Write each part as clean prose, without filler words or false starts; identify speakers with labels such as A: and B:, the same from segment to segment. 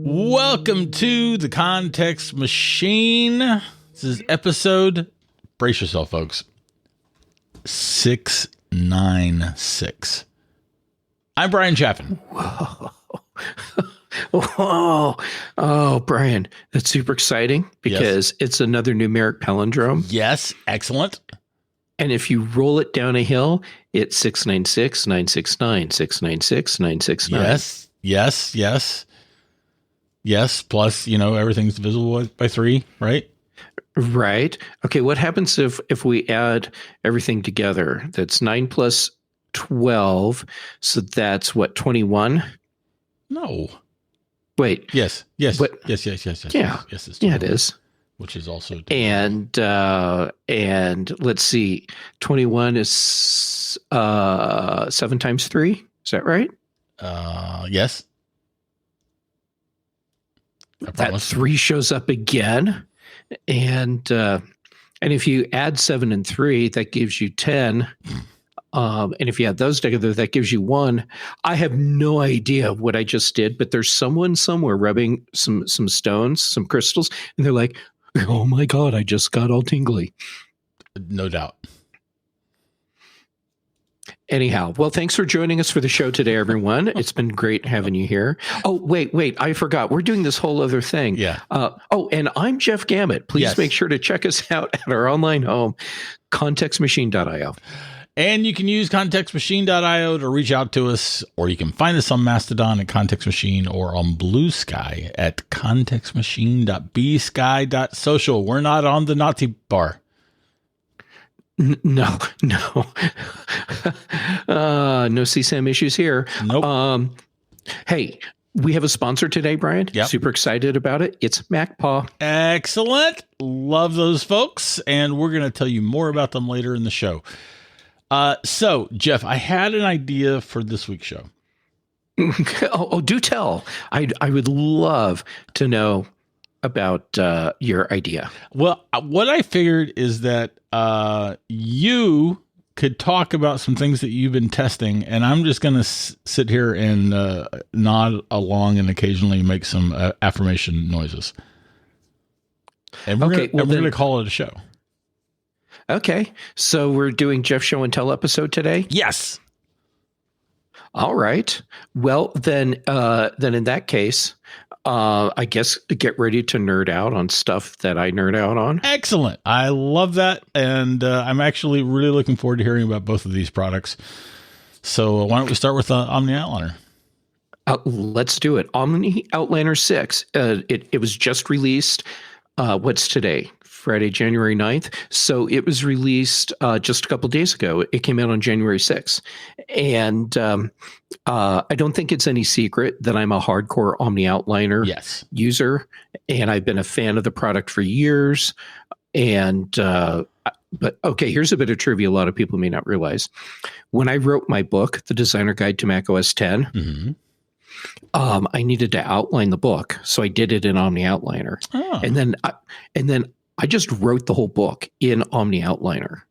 A: Welcome to the Context Machine. This is episode, brace yourself, folks, 696. I'm Bryan Chaffin.
B: Whoa. Whoa. Oh, Bryan, that's super exciting because It's another numeric palindrome.
A: Yes, excellent.
B: And if you roll it down a hill, it's 696, 969, 696, 969.
A: Yes. Plus, everything's divisible by 3, right?
B: Right. Okay. What happens if we add everything together? That's 9 plus 12. So that's what, 21?
A: No.
B: Wait.
A: Yes.
B: But,
A: yes.
B: Yeah.
A: Yes, it's 21,
B: yeah, it is.
A: Which is also
B: and let's see, 21 is 7 times 3. Is that right?
A: Yes.
B: That 3 shows up again, and if you add 7 and 3, that gives you 10. And if you add those together, that gives you 1. I have no idea what I just did, but there's someone somewhere rubbing some stones, some crystals, and they're like, "Oh my God, I just got all tingly."
A: No doubt.
B: Anyhow, well, thanks for joining us for the show today, everyone. It's been great having you here. Oh, wait, I forgot. We're doing this whole other thing.
A: Yeah.
B: And I'm Jeff Gamet. Please make sure to check us out at our online home, contextmachine.io.
A: And you can use contextmachine.io to reach out to us, or you can find us on Mastodon at Context Machine or on Blue Sky at contextmachine.bsky.social. We're not on the Nazi bar.
B: No. No CSAM issues here.
A: Nope.
B: Hey, we have a sponsor today, Bryan.
A: Yep.
B: Super excited about it. It's MacPaw.
A: Excellent. Love those folks. And we're going to tell you more about them later in the show. So, Jeff, I had an idea for this week's show.
B: Do tell. I would love to know about your idea.
A: Well, what I figured is that you could talk about some things that you've been testing, and I'm just going to sit here and nod along and occasionally make some affirmation noises. And we're going to call it a show.
B: Okay, so we're doing Jeff Show and Tell episode today?
A: Yes.
B: All right. Well, then in that case, I guess get ready to nerd out on stuff that I nerd out on.
A: Excellent. I love that, and I'm actually really looking forward to hearing about both of these products. So why don't we start with OmniOutliner?
B: Let's do it. OmniOutliner 6. It was just released. What's today? Friday, January 9th. So it was released just a couple days ago. It came out on January 6th. And I don't think it's any secret that I'm a hardcore OmniOutliner user. And I've been a fan of the product for years. And but okay, here's a bit of trivia a lot of people may not realize. When I wrote my book, The Designer Guide to Mac OS X, I needed to outline the book. So I did it in OmniOutliner. Oh. And then I just wrote the whole book in OmniOutliner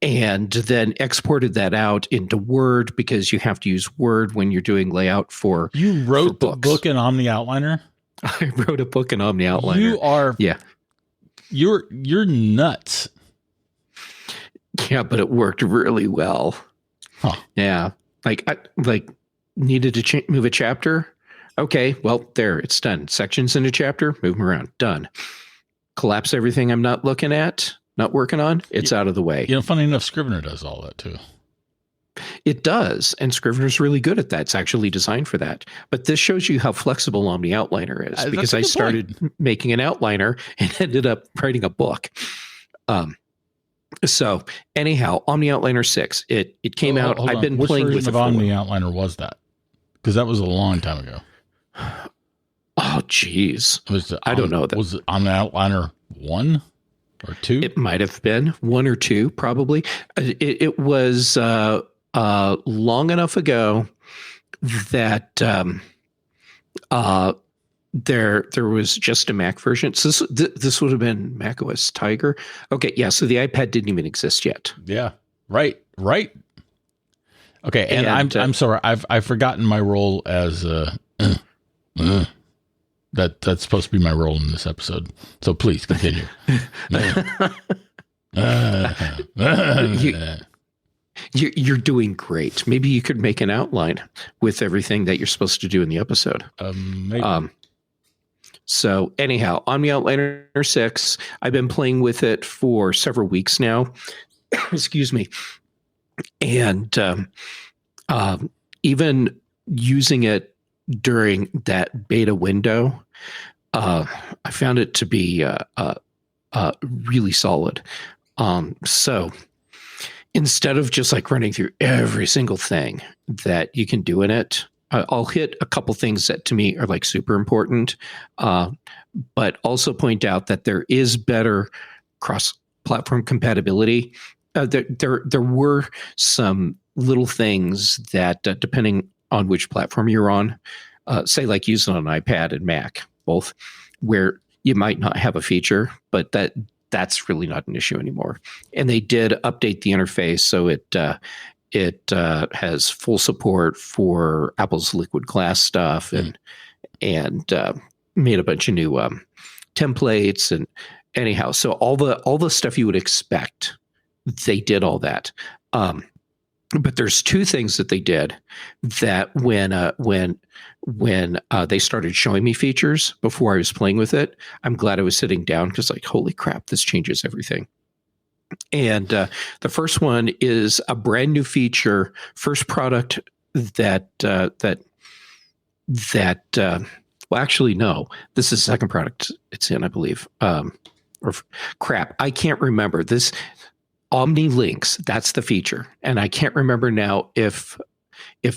B: and then exported that out into Word because you have to use Word when you're doing layout for books.
A: You wrote the book in OmniOutliner?
B: I wrote a book in OmniOutliner.
A: You are... Yeah. You're nuts.
B: Yeah, but it worked really well. Huh. Yeah. Like needed to move a chapter. Okay, well, there, it's done. Sections in a chapter, move them around. Done. Collapse everything I'm not looking at, not working on, it's out of the way.
A: Funny enough, Scrivener does all that too.
B: It does, and Scrivener's really good at that. It's actually designed for that. But this shows you how flexible OmniOutliner is, because I started making an outliner and ended up writing a book. So anyhow, OmniOutliner 6, it came out. I've been playing with it.
A: Which version of OmniOutliner was that? Because that was a long time ago.
B: Oh, geez. I don't know.
A: Was it OmniOutliner 1 or 2?
B: It might have been 1 or 2, probably. It was long enough ago that there was just a Mac version. So this would have been Mac OS Tiger. Okay, yeah. So the iPad didn't even exist yet.
A: Yeah. Right. Okay, and I'm sorry. I've forgotten my role as That's supposed to be my role in this episode. So please continue.
B: You're doing great. Maybe you could make an outline with everything that you're supposed to do in the episode.
A: Maybe.
B: So anyhow, OmniOutliner 6, I've been playing with it for several weeks now. Excuse me. And even using it during that beta window, I found it to be really solid. So instead of just like running through every single thing that you can do in it, I'll hit a couple things that to me are like super important, but also point out that there is better cross-platform compatibility. There were some little things that, depending on which platform you're on, say like using an iPad and Mac, both, where you might not have a feature, but that's really not an issue anymore. And they did update the interface so it has full support for Apple's liquid glass stuff, and made a bunch of new templates. And anyhow, so all the stuff you would expect, they did all that. But there's two things that they did that when they started showing me features before I was playing with it, I'm glad I was sitting down, because like, holy crap, this changes everything. And the first one is a brand new feature, first product that well, actually, no, this is the second product it's in, I believe. I can't remember this. Omni Links, that's the feature, and I can't remember now if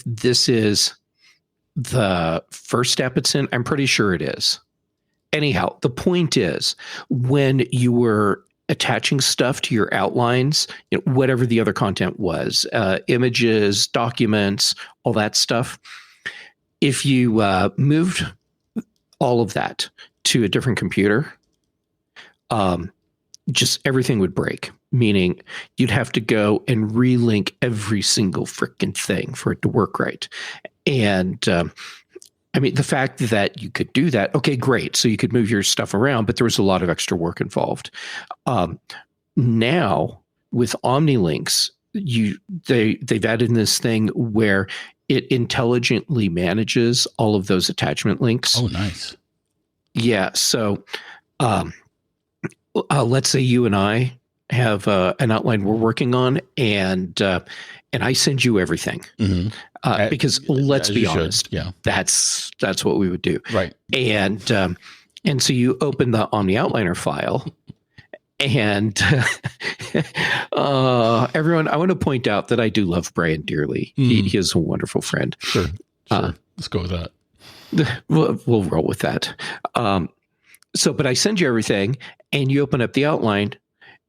B: this is the first step it's in. I'm pretty sure it is. Anyhow, the point is, when you were attaching stuff to your outlines, whatever the other content was, images, documents, all that stuff, if you moved all of that to a different computer, just everything would break, meaning you'd have to go and relink every single freaking thing for it to work right. And I mean, the fact that you could do that, okay, great. So you could move your stuff around, but there was a lot of extra work involved. Now with OmniLinks, they've added in this thing where it intelligently manages all of those attachment links.
A: Oh, nice.
B: Yeah. So let's say you and I have an outline we're working on, and I send you everything, because let's be honest, that's what we would do,
A: right? And
B: so you open the OmniOutliner file, and everyone, I want to point out that I do love Bryan dearly. He is a wonderful friend.
A: Sure. Let's go with that.
B: We'll roll with that. But I send you everything, and you open up the outline.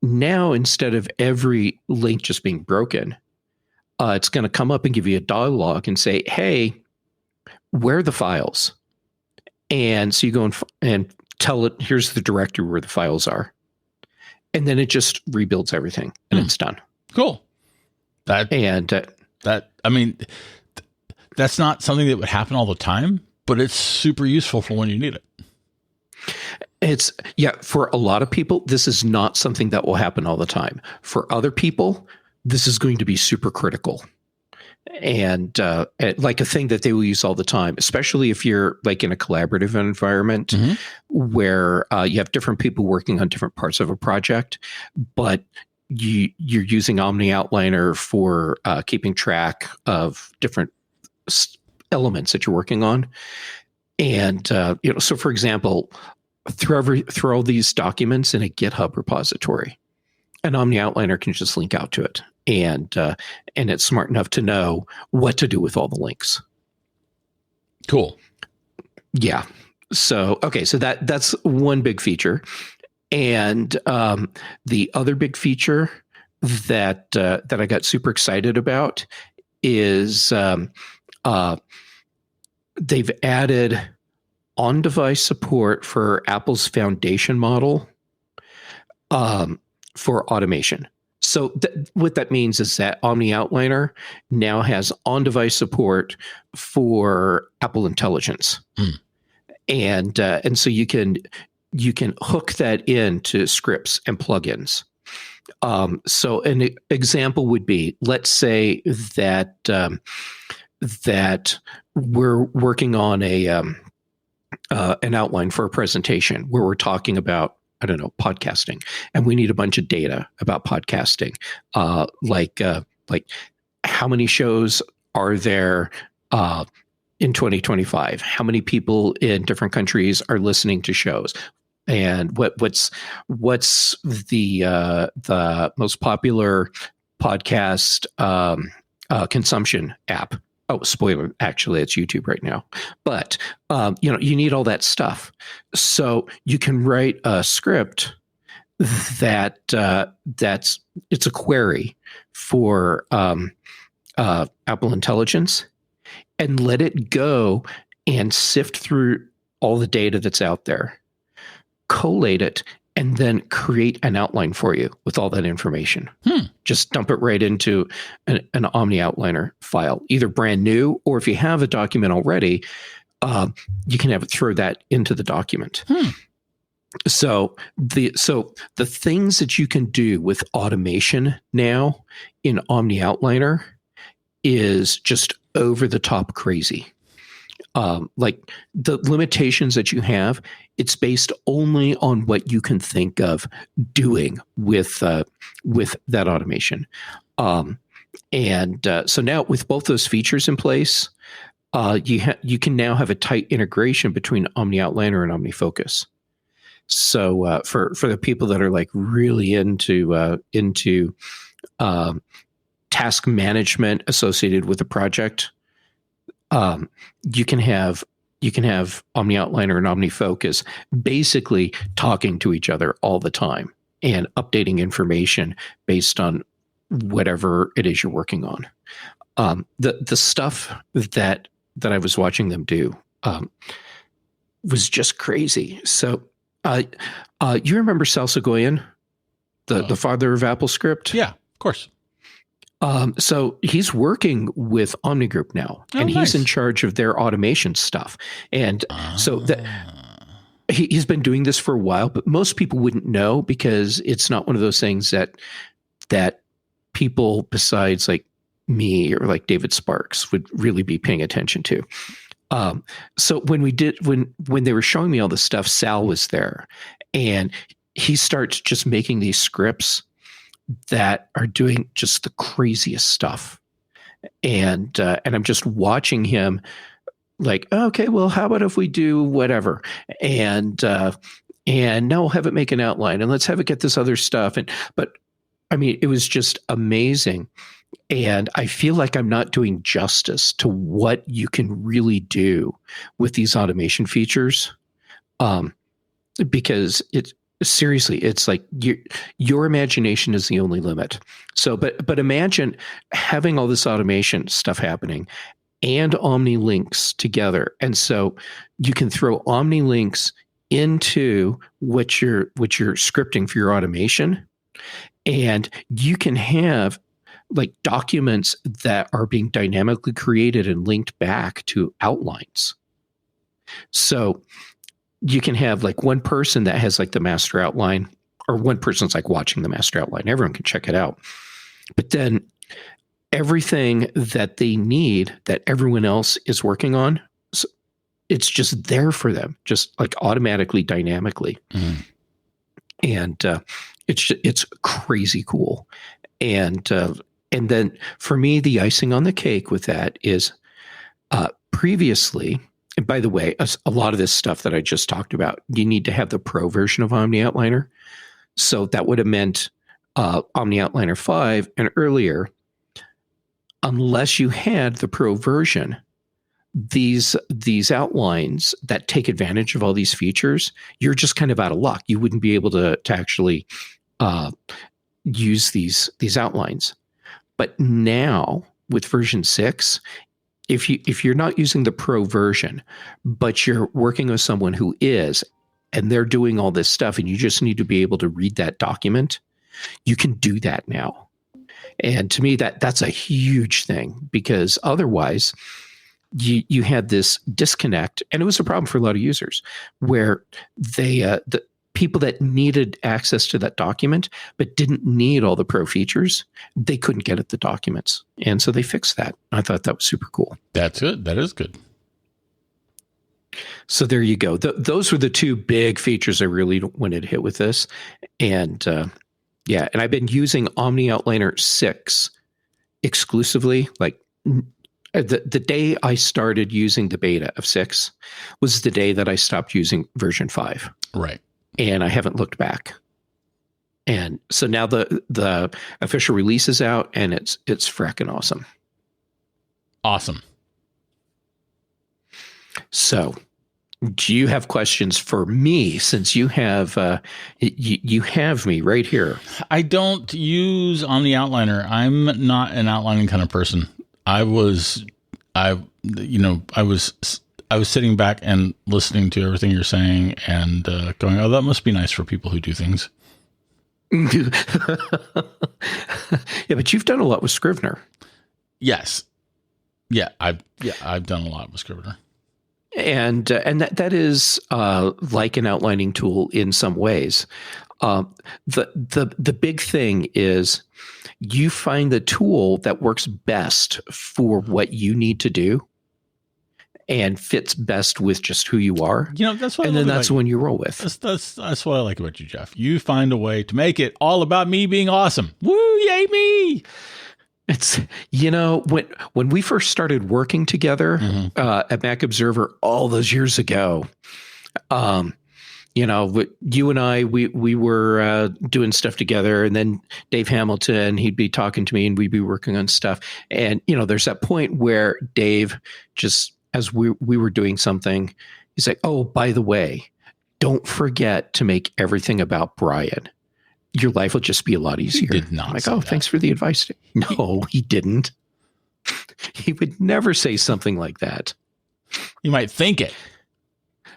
B: Now, instead of every link just being broken, it's going to come up and give you a dialog and say, hey, where are the files? And so you go and tell it, here's the directory where the files are. And then it just rebuilds everything, and it's done. Cool.
A: That's not something that would happen all the time, but it's super useful for when you need it.
B: For a lot of people, this is not something that will happen all the time. For other people, this is going to be super critical, and like a thing that they will use all the time, especially if you're like in a collaborative environment where you have different people working on different parts of a project, but you're using OmniOutliner for keeping track of different elements that you're working on. And so for example, throw all these documents in a GitHub repository, and OmniOutliner can just link out to it, and it's smart enough to know what to do with all the links.
A: Cool.
B: Yeah. So that's one big feature, and the other big feature that I got super excited about is they've added on-device support for Apple's foundation model for automation. So what that means is that OmniOutliner now has on-device support for Apple Intelligence. and so you can hook that into scripts and plugins. So an example would be, let's say that that we're working on an outline for a presentation where we're talking about, I don't know, podcasting, and we need a bunch of data about podcasting, like how many shows are there in 2025? How many people in different countries are listening to shows? And what's the most popular podcast consumption app? Oh, spoiler! Actually, it's YouTube right now. But you need all that stuff, so you can write a script that's it's a query for Apple Intelligence, and let it go and sift through all the data that's out there, collate it, and then create an outline for you with all that information. Just dump it right into an OmniOutliner file, either brand new, or if you have a document already, you can have it throw that into the document. So the things that you can do with automation now in OmniOutliner is just over the top crazy. Like the limitations that you have, it's based only on what you can think of doing with that automation. So now with both those features in place, you can now have a tight integration between OmniOutliner and OmniFocus. So for the people that are like really into task management associated with a project, you can have OmniOutliner and OmniFocus basically talking to each other all the time and updating information based on whatever it is you're working on. The stuff that I was watching them do was just crazy. So you remember Sal Soghoian, the father of AppleScript?
A: Yeah, of course.
B: So he's working with Omni Group now, and he's in charge of their automation stuff. And so that he's been doing this for a while, but most people wouldn't know because it's not one of those things that people besides like me or like David Sparks would really be paying attention to. So when they were showing me all this stuff, Sal was there, and he starts just making these scripts that are doing just the craziest stuff. And I'm just watching him like, okay, well, how about if we do whatever? And now we'll have it make an outline, and let's have it get this other stuff. But I mean, it was just amazing. And I feel like I'm not doing justice to what you can really do with these automation features. Because seriously, it's like your imagination is the only limit. So, but imagine having all this automation stuff happening and Omni links together, and so you can throw Omni links into what you're scripting for your automation, and you can have like documents that are being dynamically created and linked back to outlines. So you can have like one person that has like the master outline, or one person's like watching the master outline. Everyone can check it out. But then everything that they need that everyone else is working on, it's just there for them, just like automatically, dynamically. And it's crazy cool. And then for me, the icing on the cake with that is previously, and by the way, a lot of this stuff that I just talked about, you need to have the pro version of OmniOutliner. So that would have meant OmniOutliner 5 and earlier. Unless you had the pro version, these outlines that take advantage of all these features, you're just kind of out of luck. You wouldn't be able to actually use these outlines. But now with version 6, if you're not using the pro version, but you're working with someone who is, and they're doing all this stuff, and you just need to be able to read that document, you can do that now. And to me, that's a huge thing, because otherwise, you had this disconnect, and it was a problem for a lot of users where the people that needed access to that document but didn't need all the pro features, they couldn't get at the documents. And so they fixed that. I thought that was super cool.
A: That's good. That is good.
B: So there you go. Those were the two big features I really wanted to hit with this. And and I've been using OmniOutliner 6 exclusively. Like the day I started using the beta of 6 was the day that I stopped using version 5.
A: Right.
B: And I haven't looked back. And so now the official release is out, and it's fracking awesome.
A: Awesome.
B: So, do you have questions for me? Since you have you have me right here.
A: I don't use OmniOutliner. I'm not an outlining kind of person. I was sitting back and listening to everything you're saying and going, "Oh, that must be nice for people who do things."
B: Yeah, but you've done a lot with Scrivener.
A: Yes. Yeah, I've done a lot with Scrivener.
B: And that is like an outlining tool in some ways. The big thing is you find the tool that works best for what you need to do and fits best with just who you are.
A: That's what.
B: And then that's the one you roll with.
A: That's what I like about you, Jeff. You find a way to make it all about me being awesome. Woo, yay me!
B: It's, when we first started working together at Mac Observer all those years ago, you and I, we were doing stuff together, and then Dave Hamilton, he'd be talking to me and we'd be working on stuff. And, there's that point where Dave, just as we were doing something, he's like, "Oh, by the way, don't forget to make everything about Bryan. Your life will just be a lot easier."
A: He did not.
B: I'm like,
A: say
B: "Oh,
A: that.
B: thanks for the advice." No, he didn't. He would never say something like that.
A: You might think it.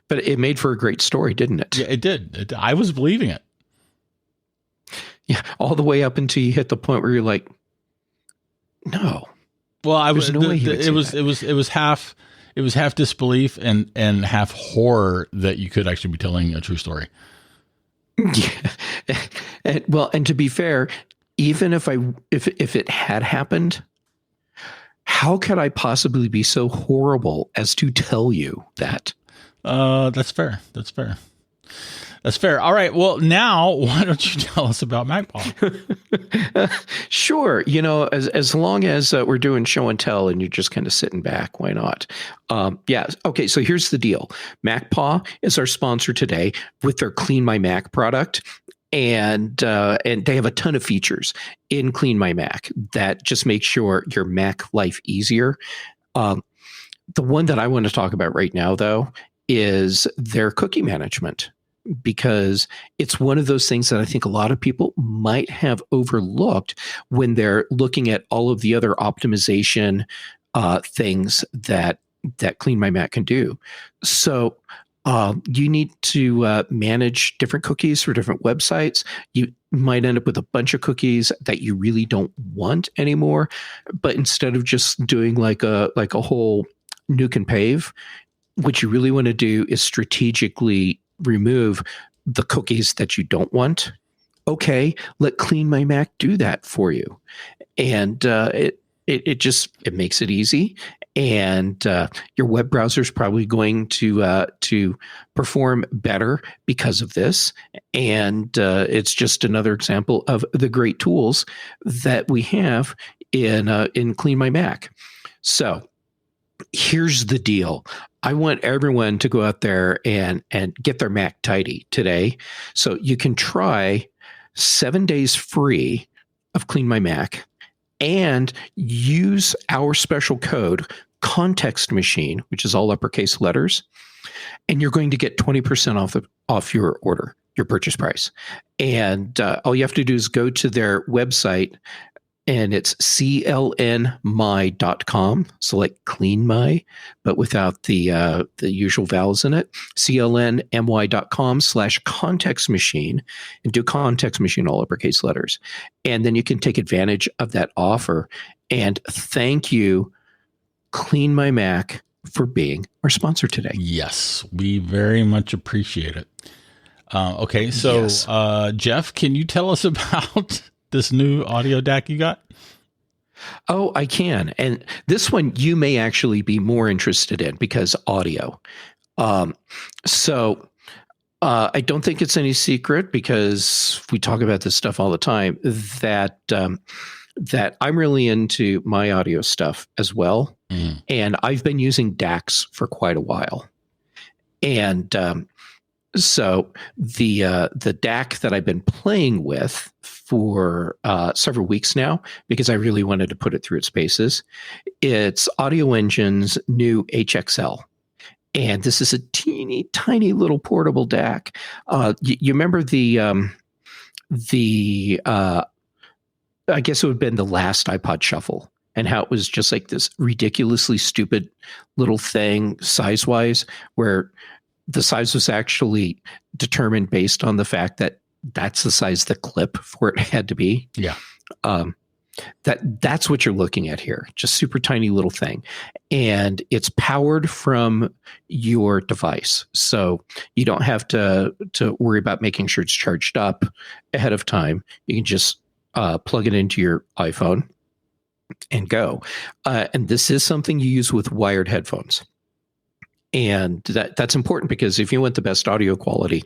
B: But it made for a great story, didn't it?
A: Yeah, it did. I was believing it.
B: Yeah, all the way up until you hit the point where you're like, "No."
A: Well, I was.
B: No way he would say that.
A: It was half disbelief and half horror that you could actually be telling a true story.
B: Yeah. And to be fair, even if it had happened, how could I possibly be so horrible as to tell you that?
A: That's fair. All right. Well, now why don't you tell us about MacPaw?
B: Sure. As long as we're doing show and tell and you're just kind of sitting back, why not? Yeah. Okay. So here's the deal. MacPaw is our sponsor today with their Clean My Mac product. And they have a ton of features in Clean My Mac that just make sure your Mac life easier. The one that I want to talk about right now, though, is their cookie management, because it's one of those things that I think a lot of people might have overlooked when they're looking at all of the other optimization things that Clean My Mac can do. So you need to manage different cookies for different websites. You might end up with a bunch of cookies that you really don't want anymore. But instead of just doing like a whole nuke and pave, what you really want to do is strategically remove the cookies that you don't want. Okay, let Clean My Mac do that for you. And it makes it easy. And your web browser is probably going to perform better because of this. And it's just another example of the great tools that we have in Clean My Mac. So here's the deal. I want everyone to go out there and get their Mac tidy today. So you can try 7 days free of Clean My Mac and use our special code, Context Machine, which is all uppercase letters, and you're going to get 20% off your order, your purchase price. And all you have to do is go to their website, and it's clnmy.com. So like Clean My, but without the usual vowels in it. clnmy.com/context machine, and do Context Machine all uppercase letters. And then you can take advantage of that offer. And thank you Clean My Mac for being our sponsor today.
A: Yes, we very much appreciate it. Okay, so
B: Yes.
A: Jeff, can you tell us about this new audio DAC you got?
B: Oh, I can. And this one you may actually be more interested in because audio. So I don't think it's any secret because we talk about this stuff all the time that that I'm really into my audio stuff as well. And I've been using DACs for quite a while. And so the DAC that I've been playing with for several weeks now, because I really wanted to put it through its paces, it's AudioEngine's new HXL. And this is a teeny tiny little portable DAC. You remember I guess it would have been the last iPod Shuffle, and how it was just like this ridiculously stupid little thing size-wise, where the size was actually determined based on the fact that that's the size the clip for it had to be.
A: Yeah.
B: That's what you're looking at here. Just super tiny little thing. And it's powered from your device. So you don't have to worry about making sure it's charged up ahead of time. You can just plug it into your iPhone and go. And this is something you use with wired headphones. And that's important because if you want the best audio quality,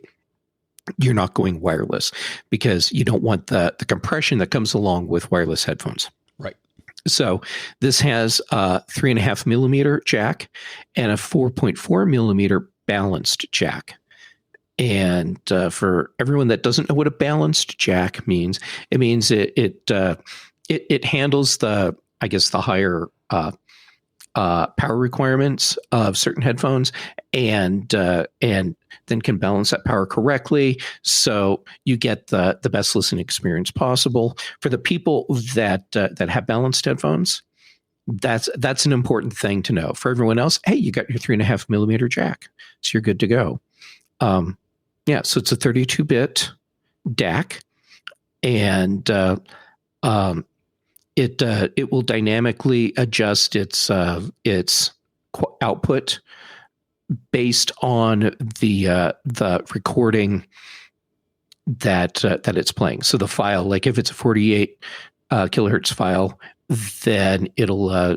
B: you're not going wireless because you don't want the compression that comes along with wireless headphones.
A: Right.
B: So this has a 3.5 millimeter jack and a 4.4 millimeter balanced jack. And for everyone that doesn't know what a balanced jack means, it means it handles the higher power requirements of certain headphones, and then can balance that power correctly, so you get the best listening experience possible. For the people that have balanced headphones, that's an important thing to know. For everyone else, hey, you got your 3.5 millimeter jack, so you're good to go. So it's a 32-bit DAC, and it will dynamically adjust its output based on the recording that it's playing. So the file, like if it's a 48 kilohertz file, then it'll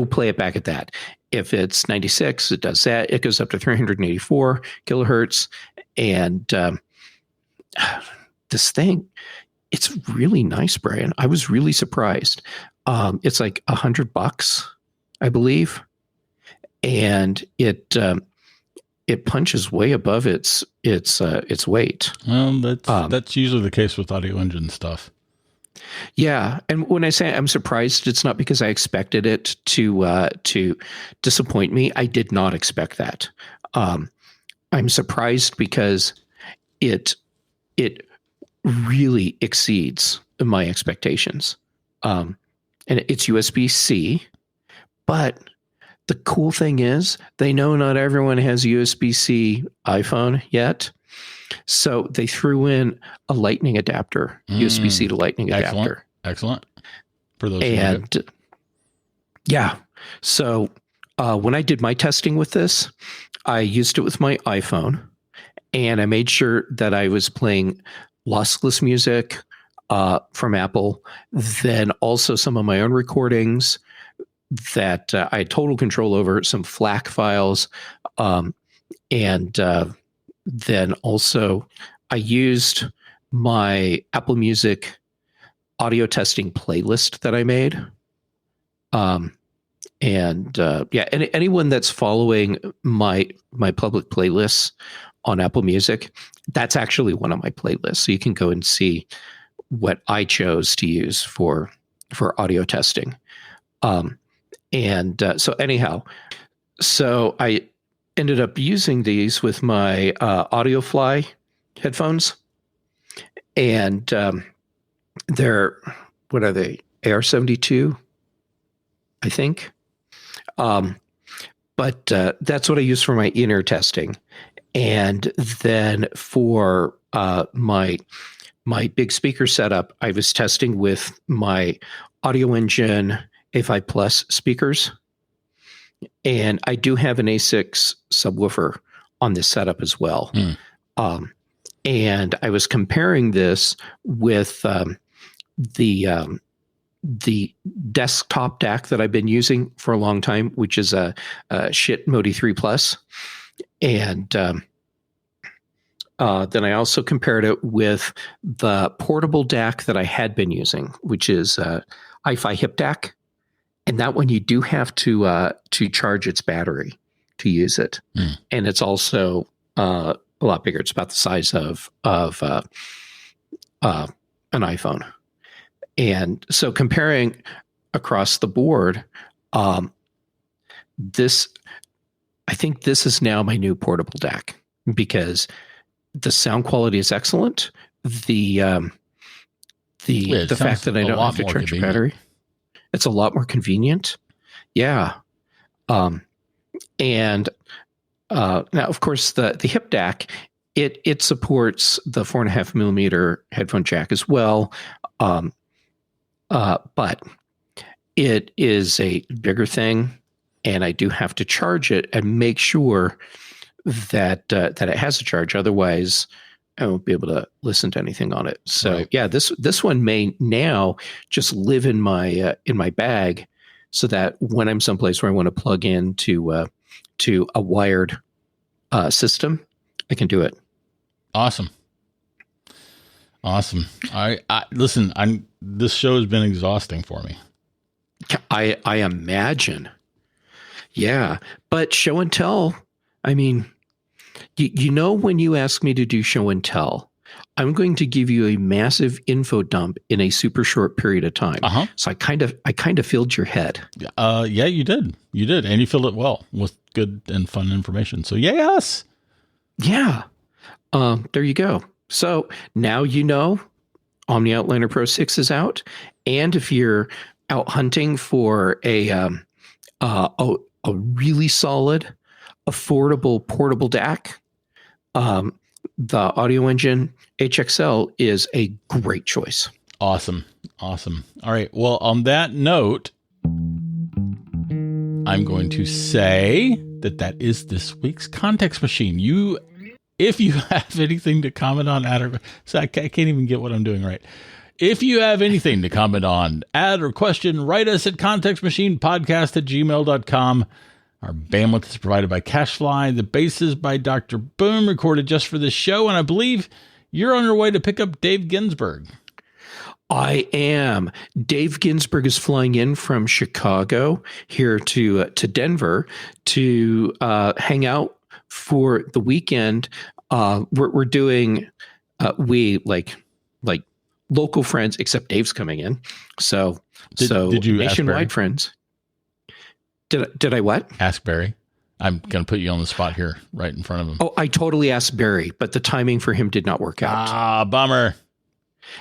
B: play it back at that. If it's 96, it does that. It goes up to 384 kilohertz, and this thing, it's really nice, Brian. I was really surprised. It's like $100, I believe, and it punches way above its weight.
A: Well, that's usually the case with AudioEngine stuff.
B: Yeah, and when I say I'm surprised, it's not because I expected it to disappoint me. I did not expect that. I'm surprised because it really exceeds my expectations. And it's USB-C, but the cool thing is they know not everyone has USB-C iPhone yet. So they threw in a lightning adapter, USB-C to lightning adapter.
A: Excellent. For those
B: and yeah. So when I did my testing with this, I used it with my iPhone, and I made sure that I was playing lossless music from Apple, then also some of my own recordings that I had total control over, some FLAC files, and then also I used my Apple Music audio testing playlist that I made. Anyone that's following my public playlists on Apple Music, that's actually one of my playlists. So you can go and see what I chose to use for audio testing. So I ended up using these with my AudioFly headphones, and they're, what are they? AR-72, I think. But that's what I use for my in-ear testing. And then for my big speaker setup, I was testing with my AudioEngine A5 Plus speakers. And I do have an A6 subwoofer on this setup as well. And I was comparing this with the desktop DAC that I've been using for a long time, which is a Shit Modi 3 Plus. And then I also compared it with the portable DAC that I had been using, which is iFi Hip DAC. And that one you do have to charge its battery to use it. And it's also a lot bigger. It's about the size of an iPhone. And so comparing across the board, I think this is now my new portable DAC because the sound quality is excellent. The fact that I don't have to charge your battery, it's a lot more convenient. Yeah. And now, of course, the Hip DAC, it supports the 4.5 millimeter headphone jack as well. But it is a bigger thing, and I do have to charge it and make sure that it has a charge. Otherwise, I won't be able to listen to anything on it. So right. Yeah, this one may now just live in my bag, so that when I'm someplace where I want to plug in to a wired system, I can do it.
A: Awesome. I listen. This show has been exhausting for me.
B: I imagine. Yeah, but show and tell. I mean, you know, when you ask me to do show and tell, I'm going to give you a massive info dump in a super short period of time. So I kind of filled your head.
A: Yeah, you did, and you filled it well with good and fun information. So yes, yeah.
B: There you go. So now you know OmniOutliner Pro 6 is out, and if you're out hunting for a really solid, affordable portable DAC, the AudioEngine HXL is a great choice.
A: Awesome. All right. Well, on that note, I'm going to say that is this week's Context Machine. If you have anything to comment on, I can't even get what I'm doing right. If you have anything to comment on, add or question, write us at contextmachinepodcast@gmail.com. Our bandwidth is provided by CacheFly. The bass is by Dr. Boom, recorded just for this show. And I believe you're on your way to pick up Dave Ginsburg.
B: I am. Dave Ginsburg is flying in from Chicago here to Denver to hang out for the weekend. We're doing like local friends, except Dave's coming in. So
A: did you
B: nationwide friends? Did I what?
A: Ask Barry. I'm going to put you on the spot here, right in front of him.
B: Oh, I totally asked Barry, but the timing for him did not work out.
A: Bummer.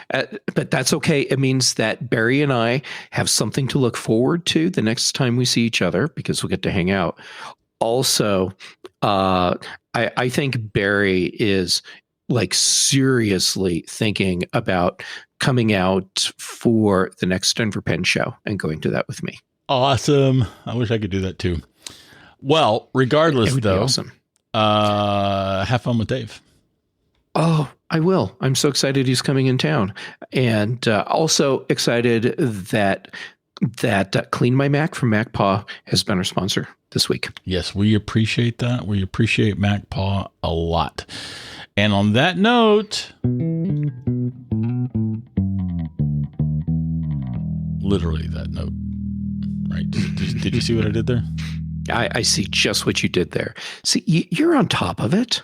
B: But that's okay. It means that Barry and I have something to look forward to the next time we see each other, because we'll get to hang out. Also, I think Barry is like seriously thinking about coming out for the next Denver Pen show and going to that with me.
A: Awesome. I wish I could do that too. Well, regardless though,
B: awesome.
A: Have fun with Dave.
B: Oh, I will. I'm so excited he's coming in town, and also excited that Clean My Mac from MacPaw has been our sponsor this week.
A: Yes, we appreciate that. We appreciate MacPaw a lot. And on that note, literally that note, right? Did you see what I did there?
B: I see just what you did there. See, you're on top of it.